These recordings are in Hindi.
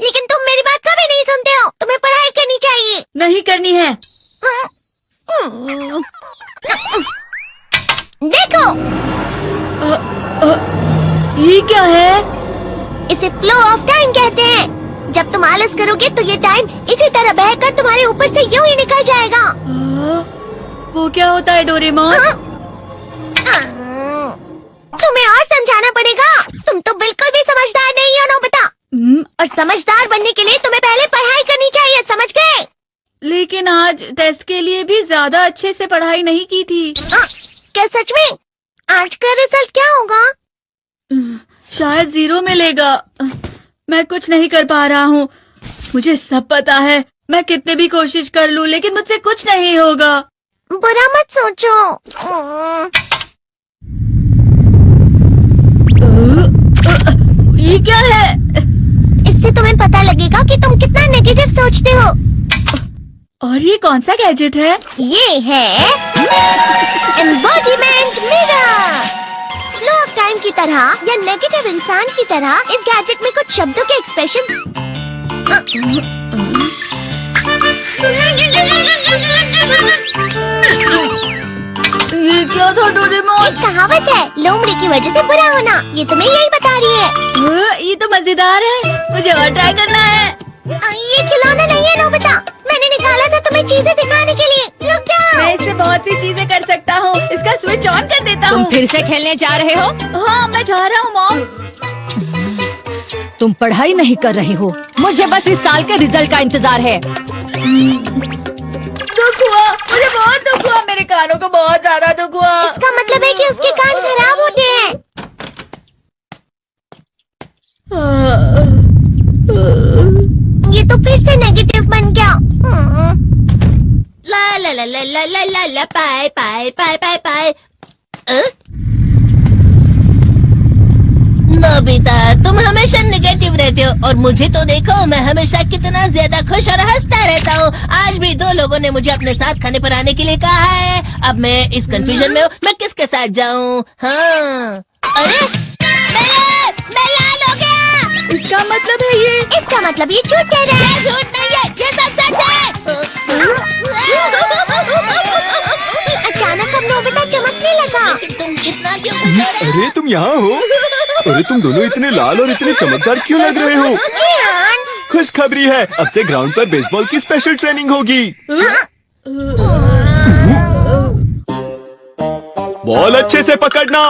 लेकिन तुम मेरी बात कभी नहीं सुनते हो। तुम्हें पढ़ाई करनी चाहिए। नहीं करनी है। देखो, ये क्या है? इसे फ्लो ऑफ टाइम कहते हैं। जब तुम आलस करोगे तो ये टाइम इसी तरह बहकर तुम्हारे ऊपर से यूं ही निकल जाएगा। वो क्या होता है डोरेमोन? तुम्हें और समझाना पड़ेगा। तुम तो बिल्कुल भी समझदार नहीं हो नोबिता। और समझदार बनने के लिए तुम्हें पहले पढ़ाई करनी चाहिए, समझ गए? लेकिन आज टेस्ट के लिए भी ज्यादा अच्छे से पढ़ाई नहीं की थी। क्या सच में? आज का रिजल्ट क्या होगा? शायद 0 मिलेगा। मैं कुछ नहीं कर पा रहा हूँ। मुझे सब पता है। मैं कितने भी कोशिश कर लूँ लेकिन मुझसे कुछ नहीं होगा। बुरा मत सोचो। ये क्या है? इससे तुम्हें पता लगेगा कि तुम कितना नेगेटिव सोचते हो। और ये कौन सा गैजेट है? ये है embodiment mirror. Flow of time की तरह या नेगेटिव इंसान की तरह इस गैजेट में कुछ शब्दों के एक्सप्रेशन। ये क्या था डोरेमोन? एक कहावत है, लोमड़ी की वजह से बुरा होना। ये तुम्हें यही बता रही है। ये तो मजेदार है। मुझे और ट्राई करना है। ये खिलौना नहीं है नोबिता। मैंने निकाला था तुम्हें चीजें दिखाने के लिए। रुक जाओ। मैं इससे बहुत सी चीजें कर सकता हूँ। इसका स्विच ऑन कर देता हूँ। तुम फिर से खेलने जा रहे हो? हाँ, मैं जा रहा हूँ मॉम। तुम पढ़ाई नहीं कर रही हो। मुझे बस इस साल के रिजल्ट का इंतजार है। दुख हुआ, मुझे बहुत दुख हुआ। मेरे कानों को बहुत ज्यादा दुख हुआ। इसका मतलब है कि उसके कान खराब होते हैं। ये तो फिर से नेगेटिव बन गया। ला ला ला ला ला ला ला ला पाए पाए पाए पाए पाए। नोबिता, तुम हमेशा नेगेटिव रहते हो और मुझे तो देखो, मैं हमेशा कितना ज्यादा खुश और हंसता रहता हूँ। आज भी 2 लोगों ने मुझे अपने साथ खाने पर आने के लिए कहा है। अब मैं इस कंफ्यूजन में हूँ, मैं किसके साथ जाऊँ? हाँ, अरे मैं लाल हो गया। इसका मतलब है ये? इसका मतलब ये झूठ कह रहा है। झूठ नहीं है, ये सब सच है। अचानक अब नोबिता चमकने लगा। तुम इतना क्यों खुश हो रहे हो? अरे तुम यहाँ हो? अरे तुम दोनों इतने लाल और इतने चमकदार क्यों लग रहे हो? खुशखबरी है, अब से ग्राउंड पर बेसबॉल की स्पेशल ट्रेनिंग होगी। बॉल अच्छे से पकड़ना।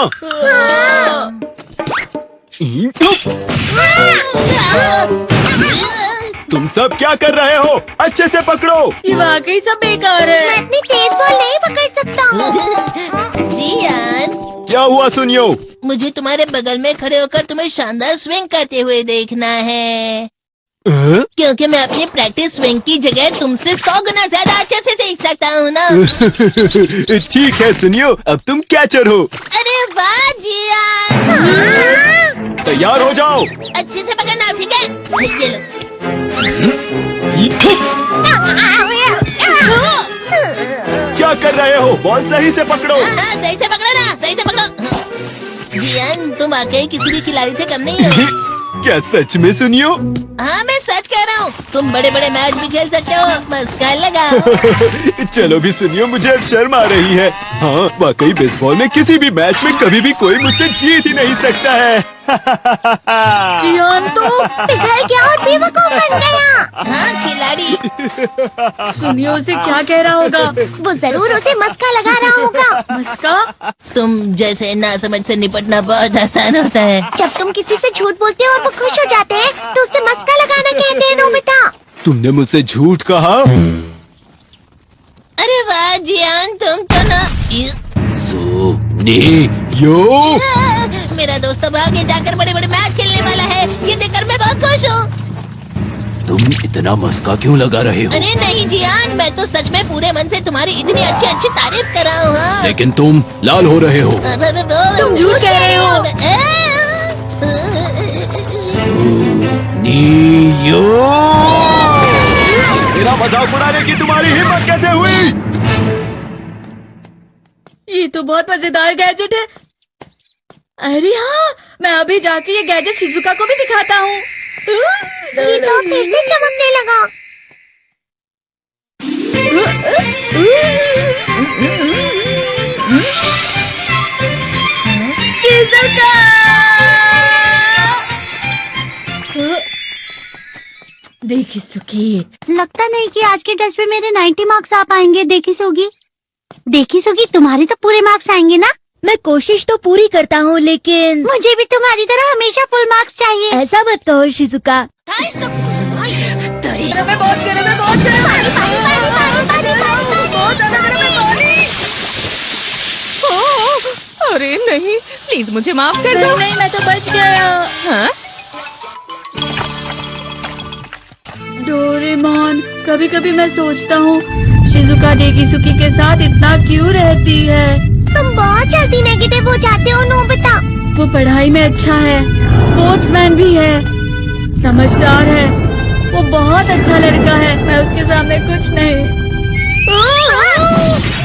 तुम सब क्या कर रहे हो? अच्छे से पकड़ो। ये वाकई सब बेकार है। मैं इतनी तेज बॉल नहीं पकड़ सकता हूँ। जियान, क्या हुआ सुनियो? मुझे तुम्हारे बगल में खड़े होकर तुम्हें शानदार स्विंग करते हुए देखना है। क्योंकि मैं अपनी प्रैक्टिस स्विंग की जगह तुमसे 100 गुना ज्यादा अच्छे से सीख सकता हूँ ना। ठीक है सुनियो, अब तुम कैचर हो। अरे वाह जियान। तैयार हो जाओ। अच्छे से पकड़ना, ठीक है? ये लो। क्या कर रहे हो? बॉल सही से पकड़ो। सही से पकड़ो ना, सही से पकड़ो। जियान, तुम वाकई किसी भी खिलाड़ी से कम नहीं हो। क्या सच में सुनियो? हाँ, मैं सच कह रहा हूँ। तुम बड़े बड़े मैच भी खेल सकते हो। मस्का लगाओ। चलो भी सुनियो, मुझे अब शर्म आ रही है। हाँ, वाकई बेसबॉल में किसी भी मैच में कभी भी कोई मुझसे जीत ही नहीं सकता है। जियान तो पिघल गया और बेवकूफ बन गया। हाँ, खिलाड़ी। सुनियो उसे क्या कह रहा होगा? वो जरूर उसे मस्का लगा रहा होगा। मस्का? तुम जैसे नासमझ से निपटना बहुत आसान होता है। जब तुम किसी से झूठ बोलते हो और वो खुश हो जाते हैं तो उसे मस्का लगाना कहते हैं नोबिता। तुमने मुझसे झूठ कहा? अरे वाह जियान, तुम तो ना। यो मेरा दोस्त अब आगे जाकर बड़े बड़े मैच खेलने वाला है। ये देखकर मैं बहुत खुश हूँ। तुम इतना मस्का क्यों लगा रहे हो? अरे नहीं जियान, मैं तो सच में पूरे मन से तुम्हारी इतनी अच्छी अच्छी तारीफ कर रहा हूँ। हाँ। लेकिन तुम लाल हो रहे हो। तुम झूठ कह रहे हो। मेरा मजाक उड़ाने की तुम्हारी हिम्मत कैसे हुई? ये तो बहुत मजेदार गैजेट है। अरे हाँ, मैं अभी जाके ये गैजेट शिजुका को भी दिखाता हूँ। जीत तो फिर से चमकने लगा। देखी सुखी, लगता नहीं कि आज के टेस्ट में मेरे 90 मार्क्स आ पाएंगे। देखी सोगी तुम्हारे तो पूरे मार्क्स आएंगे ना? मैं कोशिश तो पूरी करता हूँ, लेकिन मुझे भी तुम्हारी तरह हमेशा फुल मार्क्स चाहिए। ऐसा मत कहो शिजुका। अरे नहीं, प्लीज मुझे माफ कर दो। नहीं, मैं तो बच गया। हाँ? डोरेमोन, कभी कभी मैं सोचता हूँ शिजुका डेकिसुकी के साथ इतना क्यों रहती है। तुम बहुत जल्दी नेगेटिव हो जाते हो नोबिता। वो पढ़ाई में अच्छा है, स्पोर्ट्समैन भी है, समझदार है, वो बहुत अच्छा लड़का है। मैं उसके सामने कुछ नहीं।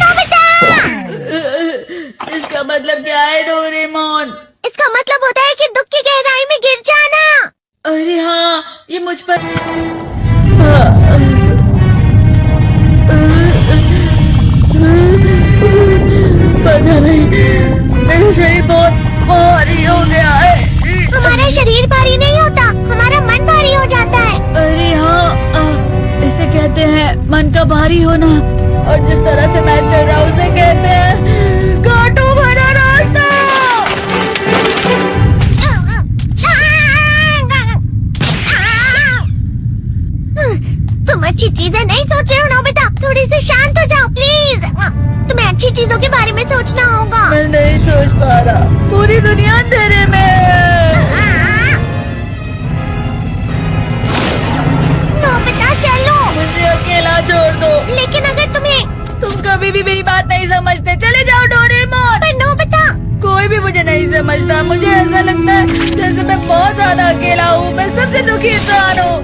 नोबिता! इसका मतलब क्या है डोरेमोन? इसका मतलब होता है कि दुख की गहराई में गिर जाना। अरे हाँ, ये मुझ पर पता नहीं, मेरा शरीर बहुत भारी हो गया है। हमारा शरीर भारी नहीं होता, हमारा मन भारी हो जाता है। अरे हाँ, इसे कहते हैं मन का भारी होना। और जिस तरह से मैं चल रहा हूँ उसे कहते हैं कांटों भरा रास्ता। तुम अच्छी चीजें नहीं सोच रहे हो नोबिता, थोड़ी सी शांत हो जाओ प्लीज। तुम्हें अच्छी चीजों के बारे में सोचना होगा। मैं नहीं सोच पा रहा, पूरी दुनिया अंधेरे में। नोबिता चलो। मुझे अकेला छोड़ दो। लेकिन अगर तुम कभी भी मेरी बात नहीं समझते, चले जाओ डोरेमोन। पर नोबिता, कोई भी मुझे नहीं समझता। मुझे ऐसा लगता है जैसे मैं बहुत ज्यादा अकेला हूँ। मैं सबसे दुखी इंसान हूँ।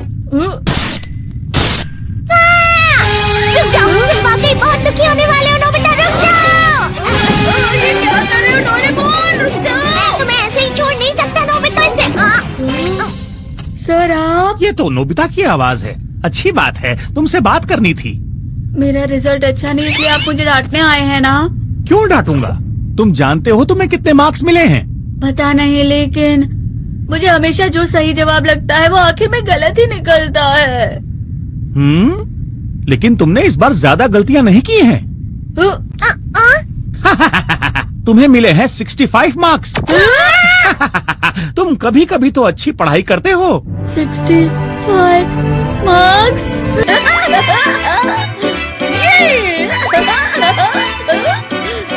रुक जाओ, तुम वाकई बहुत दुखी होने वाले हो नोबिता, रुक जाओ। ये क्या कर रहे हो डोरेमोन? रुक जाओ। मैं तुम्हें ऐसे ही छोड़ नहीं सकता नोबिता। सर आप? ये तो नोबिता की आवाज है। अच्छी बात है, तुमसे बात करनी थी। मेरा रिजल्ट अच्छा नहीं, इसलिए आप मुझे डांटने आए हैं ना? क्यों डांटूंगा? तुम जानते हो तुम्हें कितने मार्क्स मिले हैं? पता नहीं, लेकिन मुझे हमेशा जो सही जवाब लगता है वो आखिर में गलत ही निकलता है। लेकिन तुमने इस बार ज्यादा गलतियां नहीं की हैं। तुम्हें मिले हैं 65 मार्क्स। तुम कभी कभी तो अच्छी पढ़ाई करते हो। 65 मार्क्स?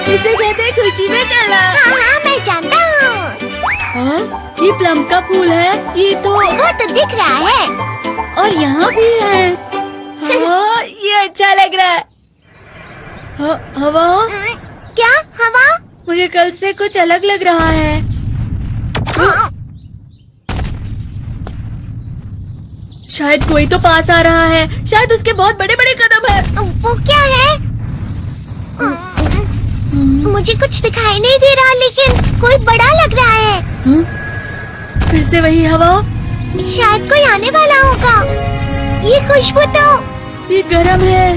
इसे कहते हैं खुशी में कला। हाँ, मैं जानता हूँ। ये प्लम का फूल है। ये तो वो तो दिख रहा है। और यहाँ भी है। हाँ, ये अच्छा लग रहा है। हवा? क्या हवा? मुझे कल से कुछ अलग लग रहा है। शायद कोई तो पास आ रहा है। शायद उसके बहुत बड़े बड़े कदम है। वो क्या है? मुझे कुछ दिखाई नहीं दे रहा, लेकिन कोई बड़ा लग रहा है। फिर से वही हवा। शायद कोई आने वाला होगा। ये खुशबू तो ये गरम है।